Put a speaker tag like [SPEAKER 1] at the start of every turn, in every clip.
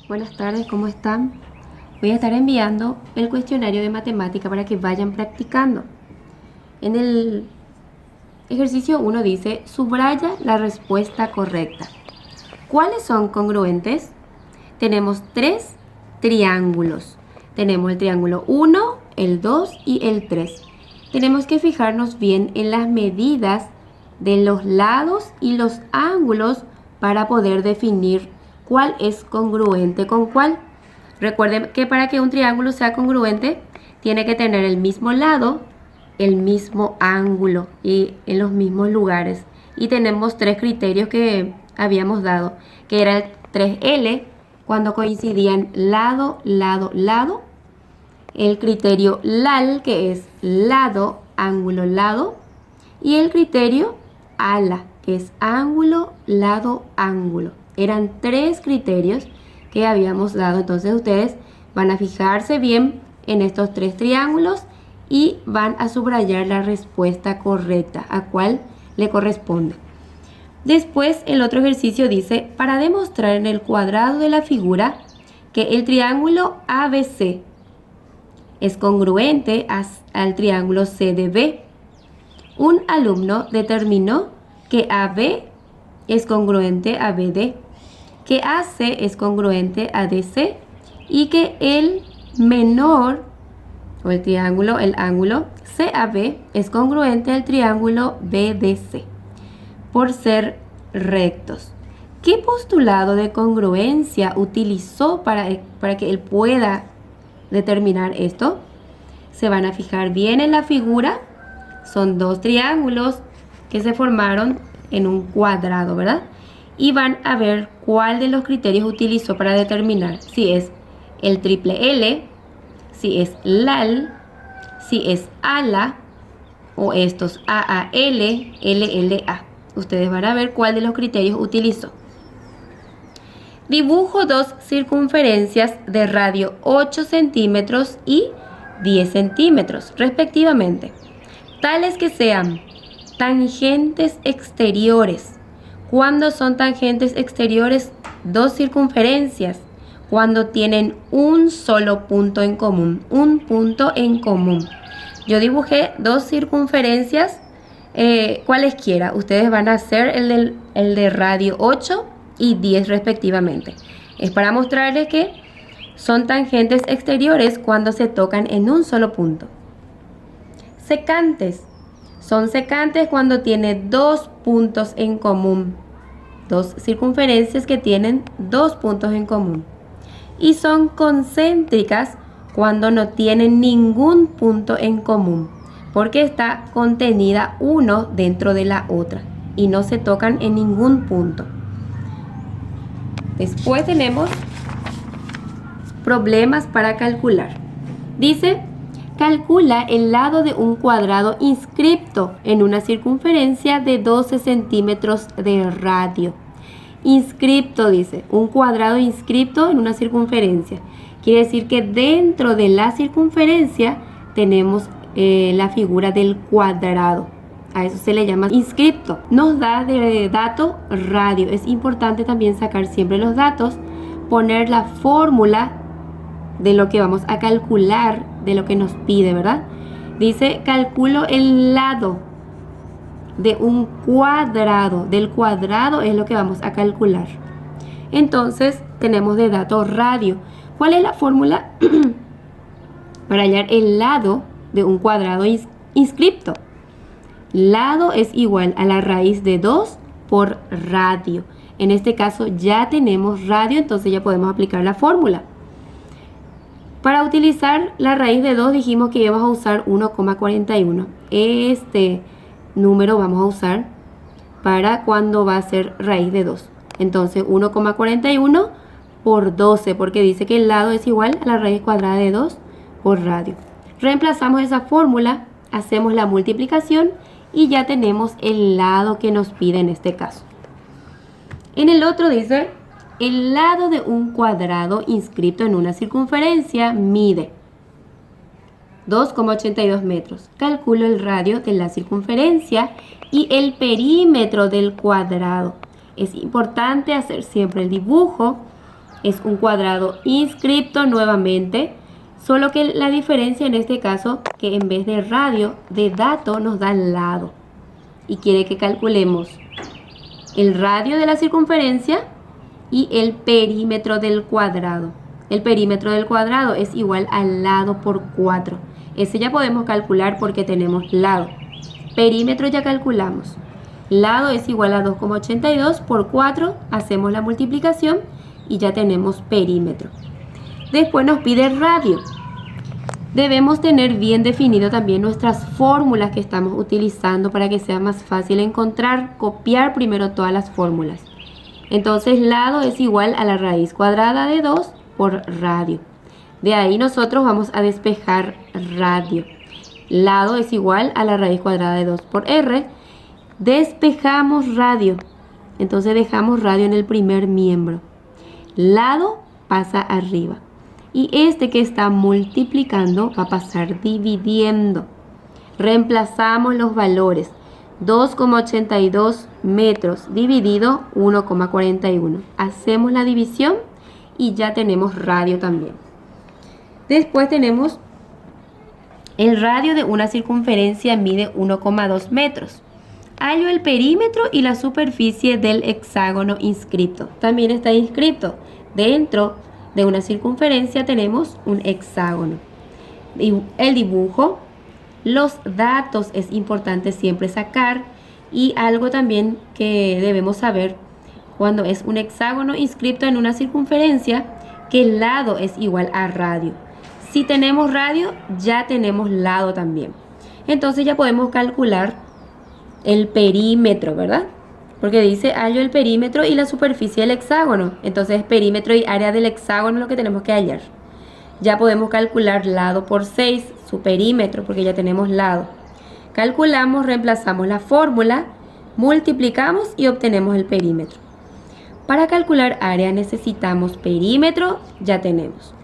[SPEAKER 1] Buenas tardes, ¿cómo están? Voy a estar enviando el cuestionario de matemática para que vayan practicando. En el ejercicio 1 dice, subraya la respuesta correcta. ¿Cuáles son congruentes? Tenemos tres triángulos. Tenemos el triángulo 1, el 2 y el 3. Tenemos que fijarnos bien en las medidas de los lados y los ángulos para poder definir cuál es congruente con cuál. Recuerden que para que un triángulo sea congruente, tiene que tener el mismo lado, el mismo ángulo y en los mismos lugares. Y tenemos tres criterios que habíamos dado, que era el 3L, cuando coincidían lado, lado, lado. El criterio LAL, que es lado, ángulo, lado. Y el criterio ALA, que es ángulo, lado, ángulo. Eran tres criterios que habíamos dado. Entonces ustedes van a fijarse bien en estos tres triángulos y van a subrayar la respuesta correcta, a cuál le corresponde. Después el otro ejercicio dice, para demostrar en el cuadrado de la figura que el triángulo ABC es congruente al triángulo CDB, un alumno determinó que AB es congruente a BD, que AC es congruente a DC y que el menor o el ángulo CAB es congruente al triángulo BDC por ser rectos. ¿Qué postulado de congruencia utilizó para que él pueda determinar esto? Se van a fijar bien en la figura. Son dos triángulos que se formaron en un cuadrado, ¿verdad? Y van a ver cuál de los criterios utilizó para determinar si es el triple L, si es LAL, si es ALA o estos AAL, LLA. Ustedes van a ver cuál de los criterios utilizó. Dibujo dos circunferencias de radio 8 centímetros y 10 centímetros, respectivamente, tales que sean tangentes exteriores. ¿Cuándo son tangentes exteriores? Dos circunferencias. Cuando tienen un solo punto en común. Un punto en común. Yo dibujé dos circunferencias, cualesquiera. Ustedes van a hacer el de radio 8 y 10 respectivamente. Es para mostrarles que son tangentes exteriores cuando se tocan en un solo punto. Secantes. Son secantes cuando tiene dos puntos en común. Dos circunferencias que tienen dos puntos en común. Y son concéntricas cuando no tienen ningún punto en común, porque está contenida uno dentro de la otra y no se tocan en ningún punto. Después tenemos problemas para calcular. Dice, calcula el lado de un cuadrado inscripto en una circunferencia de 12 centímetros de radio. Inscripto, dice, un cuadrado inscripto en una circunferencia. Quiere decir que dentro de la circunferencia tenemos la figura del cuadrado. A eso se le llama inscripto. Nos da de dato radio. Es importante también sacar siempre los datos, poner la fórmula de lo que vamos a calcular, de lo que nos pide, ¿verdad? Dice, calculo el lado de un cuadrado. Del cuadrado es lo que vamos a calcular. Entonces, tenemos de dato radio. ¿Cuál es la fórmula para hallar el lado de un cuadrado inscripto? Lado es igual a la raíz de 2 por radio. En este caso ya tenemos radio, entonces ya podemos aplicar la fórmula. Para utilizar la raíz de 2 dijimos que íbamos a usar 1,41. Este número vamos a usar para cuando va a ser raíz de 2. Entonces 1,41 por 12, porque dice que el lado es igual a la raíz cuadrada de 2 por radio. Reemplazamos esa fórmula, hacemos la multiplicación y ya tenemos el lado que nos pide en este caso. En el otro dice, el lado de un cuadrado inscrito en una circunferencia mide 2,82 metros. Calculo el radio de la circunferencia y el perímetro del cuadrado. Es importante hacer siempre el dibujo Es un cuadrado inscripto nuevamente, solo que la diferencia en este caso que en vez de radio, de dato nos da lado. Y quiere que calculemos el radio de la circunferencia y el perímetro del cuadrado. El perímetro del cuadrado es igual al lado por 4. Ese ya podemos calcular porque tenemos lado. Perímetro ya calculamos. Lado es igual a 2,82 por 4. Hacemos la multiplicación y ya tenemos perímetro. Después nos pide radio. Debemos tener bien definido también nuestras fórmulas que estamos utilizando para que sea más fácil encontrar, copiar primero todas las fórmulas. Entonces lado es igual a la raíz cuadrada de 2 por radio. De ahí nosotros vamos a despejar radio. Lado es igual a la raíz cuadrada de 2 por r. Despejamos radio. Entonces dejamos radio en el primer miembro. Lado pasa arriba. Y este que está multiplicando va a pasar dividiendo. Reemplazamos los valores. 2,82 metros dividido 1,41. Hacemos la división y ya tenemos radio también. Después tenemos el radio de una circunferencia mide 1,2 metros. Hallo el perímetro y la superficie del hexágono inscripto. También está inscripto. Dentro de una circunferencia tenemos un hexágono. El dibujo, los datos es importante siempre sacar, y algo también que debemos saber cuando es un hexágono inscripto en una circunferencia, que el lado es igual a radio. Si tenemos radio, ya tenemos lado también. Entonces ya podemos calcular el perímetro, ¿verdad? Porque dice hallo el perímetro y la superficie del hexágono. Entonces perímetro y área del hexágono es lo que tenemos que hallar. Ya podemos calcular lado por 6, su perímetro, porque ya tenemos lado. Calculamos, reemplazamos la fórmula, multiplicamos y obtenemos el perímetro. Para calcular área necesitamos perímetro, ya tenemos.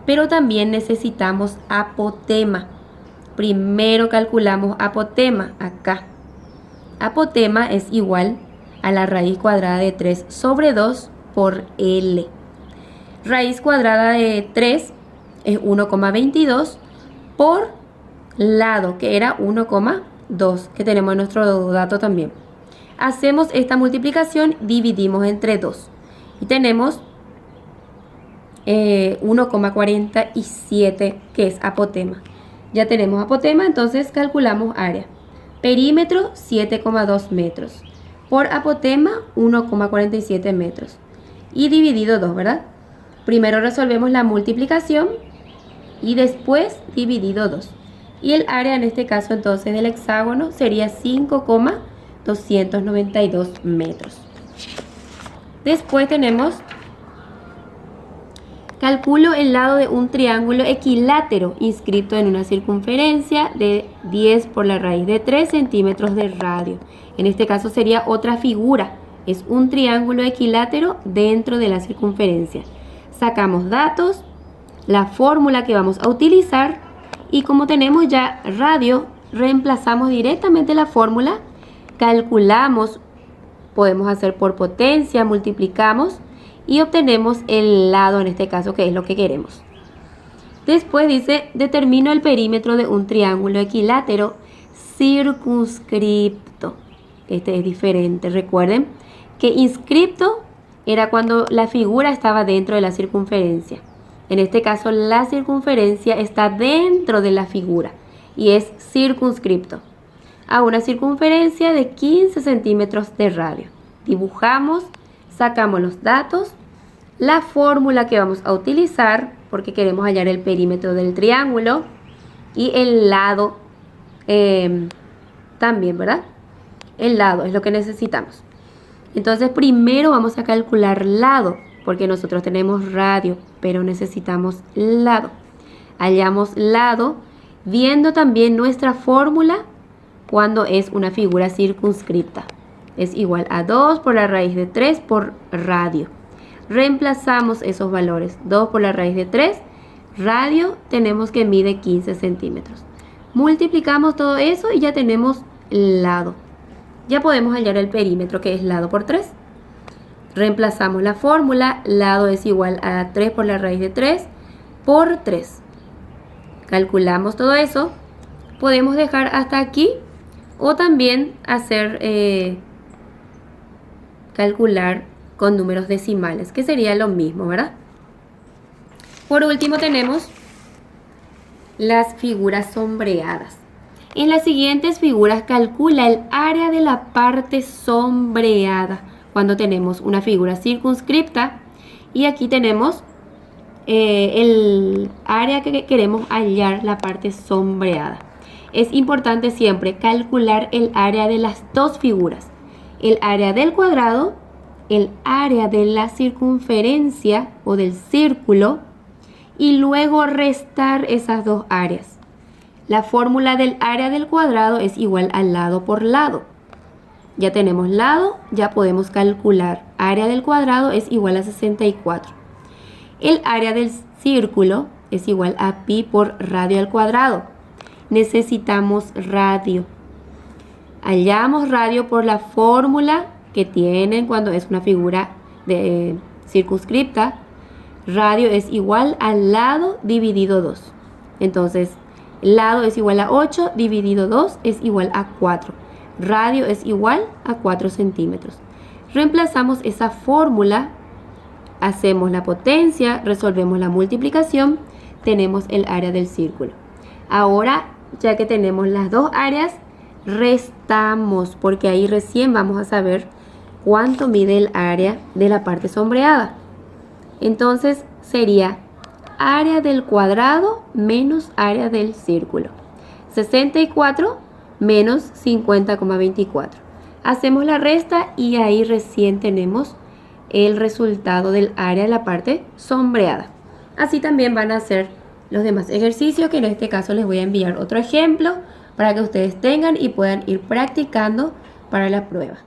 [SPEAKER 1] Pero también necesitamos apotema. Primero calculamos apotema, acá. Apotema es igual a la raíz cuadrada de 3 sobre 2 por L. Raíz cuadrada de 3 es 1,22 por lado, que era 1,2, que tenemos en nuestro dato también. Hacemos esta multiplicación, dividimos entre 2 y tenemos 1,47, que es apotema. Ya tenemos apotema, entonces calculamos área. Perímetro 7,2 metros. Por apotema 1,47 metros. Y dividido 2, ¿verdad? Primero resolvemos la multiplicación y después dividido 2. Y el área en este caso entonces del hexágono sería 5,292 metros. Después tenemos calculo el lado de un triángulo equilátero inscrito en una circunferencia de 10 por la raíz de 3 centímetros de radio. En este caso sería otra figura. Es un triángulo equilátero dentro de la circunferencia. Sacamos datos, la fórmula que vamos a utilizar, y como tenemos ya radio, reemplazamos directamente la fórmula, calculamos, podemos hacer por potencia, multiplicamos y obtenemos el lado, en este caso, que es lo que queremos. Después dice, determino el perímetro de un triángulo equilátero circunscripto. Este es diferente. Recuerden que inscripto era cuando la figura estaba dentro de la circunferencia. En este caso, la circunferencia está dentro de la figura y es circunscripto a una circunferencia de 15 centímetros de radio. Dibujamos, sacamos los datos, la fórmula que vamos a utilizar, porque queremos hallar el perímetro del triángulo, y el lado también, ¿verdad? El lado es lo que necesitamos. Entonces primero vamos a calcular lado, porque nosotros tenemos radio, pero necesitamos lado. Hallamos lado viendo también nuestra fórmula cuando es una figura circunscripta. Es igual a 2 por la raíz de 3 por radio. Reemplazamos esos valores. 2 por la raíz de 3, radio tenemos que mide 15 centímetros. Multiplicamos todo eso y ya tenemos lado. Ya podemos hallar el perímetro, que es lado por 3. Reemplazamos la fórmula, lado es igual a 3 por la raíz de 3 por 3. Calculamos todo eso. Podemos dejar hasta aquí o también hacer calcular con números decimales, que sería lo mismo, ¿verdad? Por último tenemos las figuras sombreadas. En las siguientes figuras calcula el área de la parte sombreada cuando tenemos una figura circunscripta y aquí tenemos el área que queremos hallar, la parte sombreada. Es importante siempre calcular el área de las dos figuras, el área del cuadrado, el área de la circunferencia o del círculo y luego restar esas dos áreas. La fórmula del área del cuadrado es igual al lado por lado. Ya tenemos lado, ya podemos calcular. Área del cuadrado es igual a 64. El área del círculo es igual a pi por radio al cuadrado. Necesitamos radio. Hallamos radio por la fórmula que tienen cuando es una figura circunscripta. Radio es igual al lado dividido 2. Entonces, lado es igual a 8 dividido 2 es igual a 4. Radio es igual a 4 centímetros. Reemplazamos esa fórmula, hacemos la potencia, resolvemos la multiplicación, tenemos el área del círculo. Ahora, ya que tenemos las dos áreas, restamos, porque ahí recién vamos a saber cuánto mide el área de la parte sombreada. Entonces sería área del cuadrado menos área del círculo. 64 menos 50,24. Hacemos la resta y ahí recién tenemos el resultado del área de la parte sombreada. Así también van a hacer los demás ejercicios, que en este caso les voy a enviar otro ejemplo para que ustedes tengan y puedan ir practicando para la prueba.